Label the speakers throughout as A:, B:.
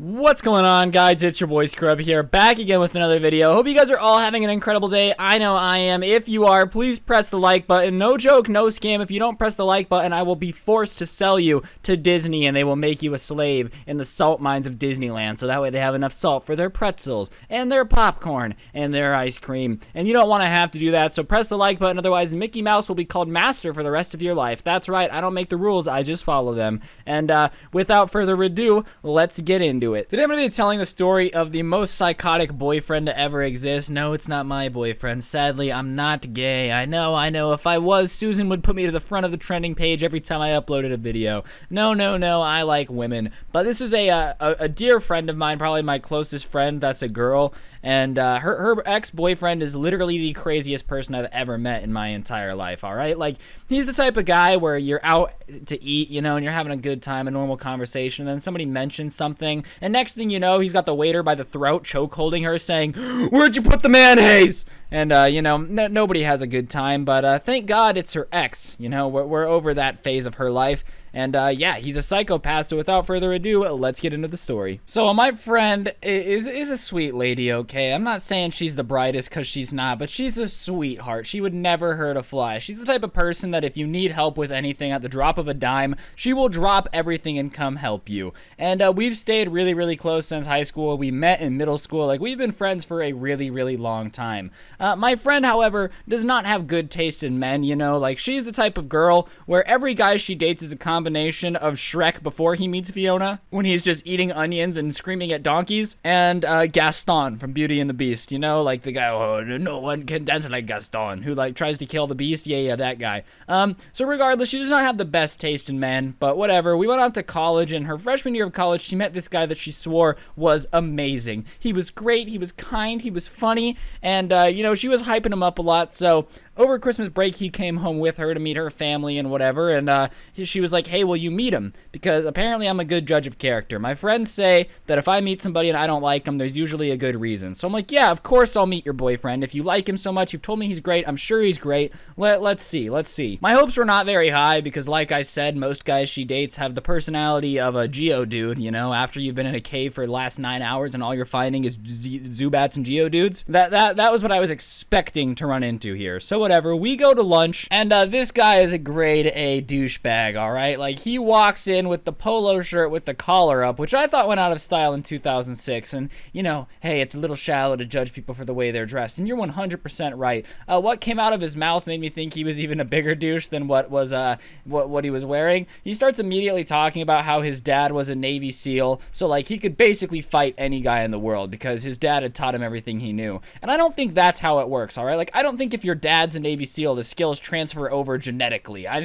A: What's going on, guys? It's your boy Scrub here, back again with another video. Hope you guys are all having an incredible day. I know I am. If you are, please press the like button. No joke, no scam. If you don't press the like button, I will be forced to sell you to Disney, and they will make you a slave in the salt mines of Disneyland, so that way they have enough salt for their pretzels and their popcorn and their ice cream. And you don't want to have to do that, so press the like button. Otherwise, Mickey Mouse will be called Master for the rest of your life. That's right. I don't make the rules. I just follow them. And without further ado, let's get into it. Today I'm going to be telling the story of the most psychotic boyfriend to ever exist. No, it's not my boyfriend. Sadly, I'm not gay. I know. If I was, Susan would put me to the front of the trending page every time I uploaded a video. No, I like women. But this is a dear friend of mine, probably my closest friend that's a girl. And her ex-boyfriend is literally the craziest person I've ever met in my entire life, all right? Like, he's the type of guy where you're out to eat, you know, and you're having a good time, a normal conversation, and then somebody mentions something, and next thing you know, he's got the waiter by the throat, choke holding her, saying, "Where'd you put the mayonnaise?" And, you know, nobody has a good time, but thank God it's her ex, you know, we're over that phase of her life. And, yeah, he's a psychopath, so without further ado, let's get into the story. So, my friend is a sweet lady, okay? I'm not saying she's the brightest, because she's not, but she's a sweetheart. She would never hurt a fly. She's the type of person that if you need help with anything at the drop of a dime, she will drop everything and come help you. And, we've stayed really, really close since high school. We met in middle school. Like, we've been friends for a really, really long time. My friend, however, does not have good taste in men, you know? Like, she's the type of girl where every guy she dates is a combination of Shrek before he meets Fiona, when he's just eating onions and screaming at donkeys, and Gaston from Beauty and the Beast, you know, like the guy, oh, no one can dance like Gaston, who like tries to kill the beast. Yeah, that guy. So regardless, she does not have the best taste in men, but whatever. We went on to college, and her freshman year of college, she met this guy that she swore was amazing. He was great, he was kind, he was funny, and you know, she was hyping him up a lot. So over Christmas break, he came home with her to meet her family and whatever, and she was like, hey, will you meet him? Because apparently I'm a good judge of character. My friends say that if I meet somebody and I don't like him, there's usually a good reason. So I'm like, yeah, of course I'll meet your boyfriend. If you like him so much, you've told me he's great, I'm sure he's great. Let's see. My hopes were not very high because, like I said, most guys she dates have the personality of a Geodude, you know, after you've been in a cave for the last 9 hours and all you're finding is Zubats and Geodudes. That was what I was expecting to run into here. So whatever, we go to lunch, and this guy is a grade A douchebag, alright? Like, he walks in with the polo shirt with the collar up, which I thought went out of style in 2006, and, you know, hey, it's a little shallow to judge people for the way they're dressed, and you're 100% right. What came out of his mouth made me think he was even a bigger douche than what he was wearing. He starts immediately talking about how his dad was a Navy SEAL, so, like, he could basically fight any guy in the world, because his dad had taught him everything he knew, and I don't think that's how it works, alright? Like, I don't think if your dad's a Navy SEAL, the skills transfer over genetically. I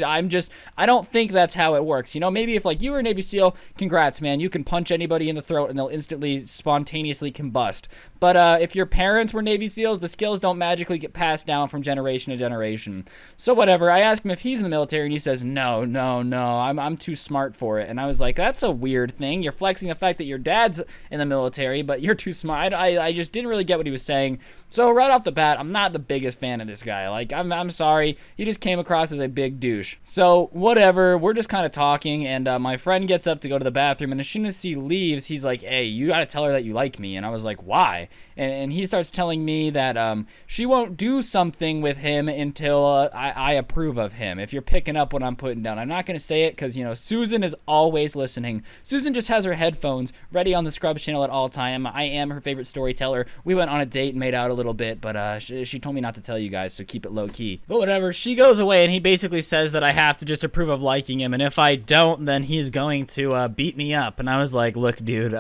A: don't think that's how it works. You know, maybe if like you were a Navy SEAL, congrats, man. You can punch anybody in the throat and they'll instantly, spontaneously combust. But if your parents were Navy SEALs, the skills don't magically get passed down from generation to generation. So whatever. I asked him if he's in the military, and he says, no, I'm too smart for it. And I was like, that's a weird thing. You're flexing the fact that your dad's in the military, but you're too smart. I just didn't really get what he was saying. So right off the bat, I'm not the biggest fan of this guy. Like, I'm sorry. He just came across as a big douche. So whatever. We're just kind of talking, and my friend gets up to go to the bathroom, and as soon as he leaves, he's like, hey, you gotta tell her that you like me. And I was like, why? And he starts telling me that she won't do something with him until I approve of him. If you're picking up what I'm putting down. I'm not going to say it because, you know, Susan is always listening. Susan just has her headphones ready on the Scrubs channel at all time. I am her favorite storyteller. We went on a date and made out a little bit, but she told me not to tell you guys, so keep it low key. But whatever, she goes away, and he basically says that I have to just approve of liking him, and if I don't, then he's going to beat me up. And I was like, look, dude,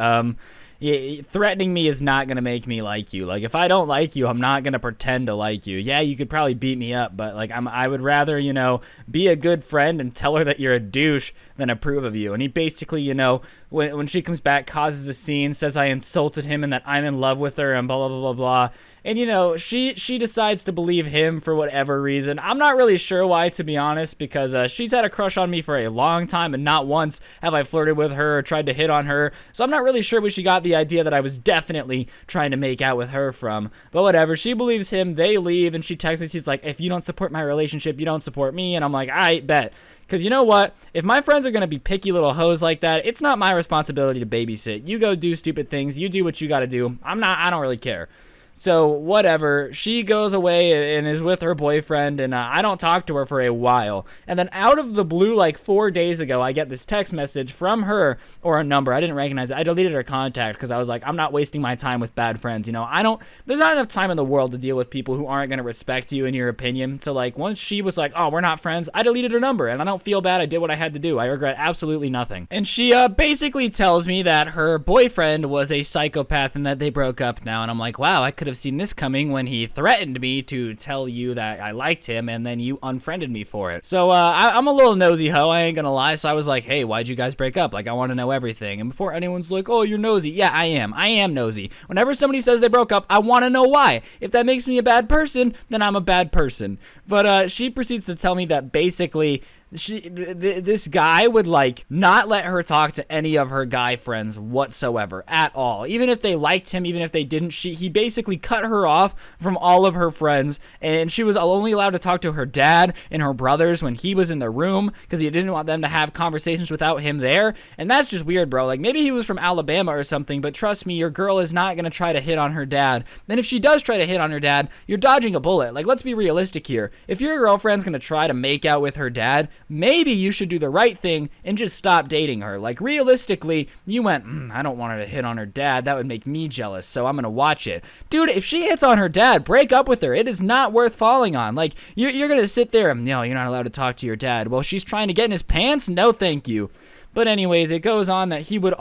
A: threatening me is not gonna make me like you. Like, if I don't like you, I'm not gonna pretend to like you. Yeah, you could probably beat me up, but like, I would rather, you know, be a good friend and tell her that you're a douche than approve of you. And he basically, you know, when she comes back, causes a scene, says I insulted him and that I'm in love with her and blah, blah, blah, blah, blah. And, you know, she decides to believe him for whatever reason. I'm not really sure why, to be honest, because she's had a crush on me for a long time, and not once have I flirted with her or tried to hit on her. So I'm not really sure where she got the the idea that I was definitely trying to make out with her from. But whatever, she believes him, they leave, and she texts me, she's like, if you don't support my relationship, you don't support me, and I'm like, I bet. Because you know what? If my friends are going to be picky little hoes like that, it's not my responsibility to babysit. You go do stupid things. You do what you got to do. I don't really care. So whatever, she goes away and is with her boyfriend, and I don't talk to her for a while. And then out of the blue, like 4 days ago, I get this text message from her, or a number. I didn't recognize it. I deleted her contact because I was like, I'm not wasting my time with bad friends. You know, there's not enough time in the world to deal with people who aren't going to respect you and your opinion. So like once she was like, oh, we're not friends, I deleted her number, and I don't feel bad. I did what I had to do. I regret absolutely nothing. And she basically tells me that her boyfriend was a psychopath and that they broke up now. And I'm like, wow, I could have seen this coming when he threatened me to tell you that I liked him, and then you unfriended me for it. So I'm a little nosy hoe, I ain't gonna lie. So I was like, hey, why'd you guys break up? Like, I want to know everything. And before anyone's like, oh, you're nosy, yeah, I am nosy. Whenever somebody says they broke up, I want to know why. If that makes me a bad person, then I'm a bad person. But she proceeds to tell me that basically this guy would like not let her talk to any of her guy friends whatsoever at all. Even if they liked him, even if they didn't, he basically cut her off from all of her friends, and she was only allowed to talk to her dad and her brothers when he was in the room because he didn't want them to have conversations without him there. And that's just weird, bro. Like, maybe he was from Alabama or something, but trust me, your girl is not going to try to hit on her dad. Then if she does try to hit on her dad, you're dodging a bullet. Like, let's be realistic here. If your girlfriend's going to try to make out with her dad, maybe you should do the right thing and just stop dating her. Like, realistically, you went, I don't want her to hit on her dad. That would make me jealous, so I'm going to watch it. Dude, if she hits on her dad, break up with her. It is not worth falling on. Like, you're going to sit there and, no, you're not allowed to talk to your dad. Well, she's trying to get in his pants? No, thank you. But anyways, it goes on that he wouldn't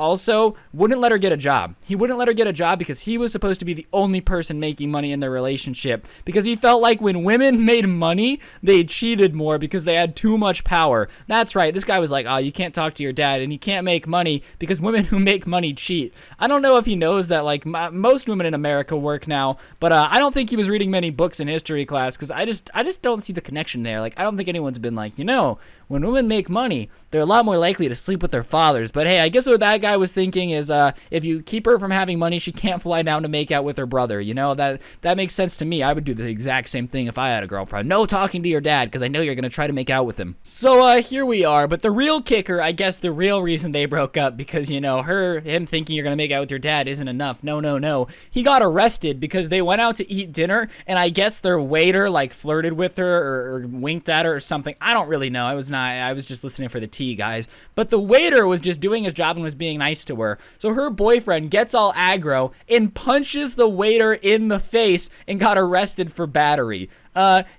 A: let her get a job. He wouldn't let her get a job because he was supposed to be the only person making money in their relationship, because he felt like when women made money, they cheated more because they had too much power. That's right. This guy was like, oh, you can't talk to your dad and you can't make money because women who make money cheat. I don't know if he knows that like most women in America work now, but I don't think he was reading many books in history class, because I just don't see the connection there. Like, I don't think anyone's been like, when women make money, they're a lot more likely to sleep with their fathers. But hey, I guess what that guy was thinking is if you keep her from having money, she can't fly down to make out with her brother. That makes sense to me. I would do the exact same thing if I had a girlfriend. No talking to your dad, because I know you're going to try to make out with him. So here we are. But the real kicker, I guess the real reason they broke up, because, him thinking you're going to make out with your dad isn't enough. No. He got arrested because they went out to eat dinner, and I guess their waiter like flirted with her or winked at her or something. I don't really know. I was just listening for the tea, guys. But the waiter was just doing his job and was being nice to her. So her boyfriend gets all aggro and punches the waiter in the face and got arrested for battery.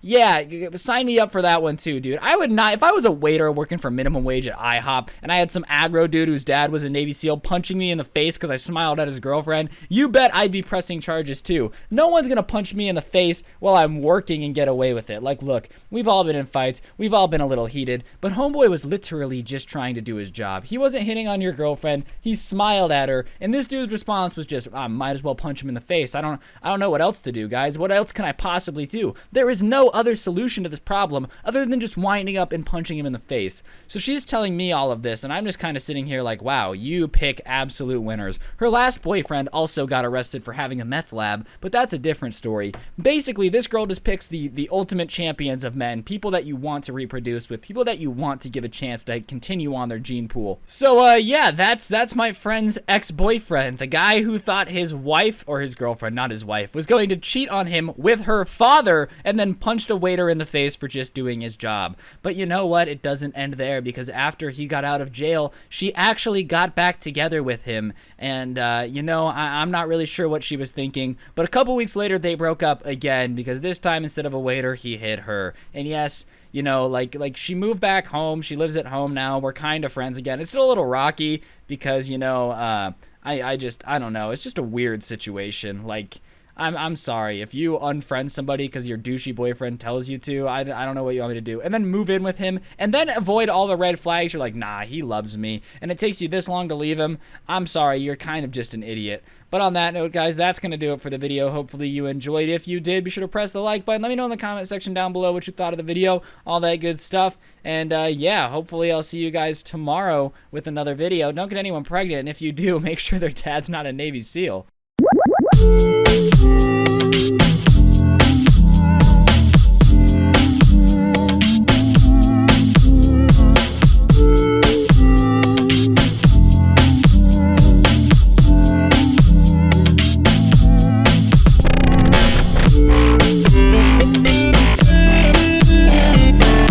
A: Yeah, sign me up for that one too, dude. I would not, if I was a waiter working for minimum wage at IHOP and I had some aggro dude whose dad was a Navy SEAL punching me in the face because I smiled at his girlfriend, you bet I'd be pressing charges too. No one's gonna punch me in the face while I'm working and get away with it. Like, look, we've all been in fights, we've all been a little heated, but homeboy was literally just trying to do his job. He wasn't hitting on your girlfriend, he smiled at her, and this dude's response was just, I might as well punch him in the face. I don't know what else to do, guys. What else can I possibly do? There is no other solution to this problem other than just winding up and punching him in the face. So she's telling me all of this, and I'm just kind of sitting here like, wow, you pick absolute winners. Her last boyfriend also got arrested for having a meth lab, but that's a different story. Basically, this girl just picks the ultimate champions of men, people that you want to reproduce with, people that you want to give a chance to continue on their gene pool. So, yeah, that's my friend's ex-boyfriend, the guy who thought his wife, or his girlfriend, not his wife, was going to cheat on him with her father, and then punched a waiter in the face for just doing his job. But you know what? It doesn't end there, because after he got out of jail, she actually got back together with him. And, I'm not really sure what she was thinking, but a couple weeks later, they broke up again, because this time, instead of a waiter, he hit her. And yes, like she moved back home. She lives at home now. We're kind of friends again. It's still a little rocky because, I don't know. It's just a weird situation. Like, I'm sorry. If you unfriend somebody because your douchey boyfriend tells you to, I don't know what you want me to do. And then move in with him and then avoid all the red flags. You're like, nah, he loves me. And it takes you this long to leave him. I'm sorry. You're kind of just an idiot. But on that note, guys, that's going to do it for the video. Hopefully you enjoyed. If you did, be sure to press the like button. Let me know in the comment section down below what you thought of the video, all that good stuff. And yeah, hopefully I'll see you guys tomorrow with another video. Don't get anyone pregnant. And if you do, make sure their dad's not a Navy SEAL.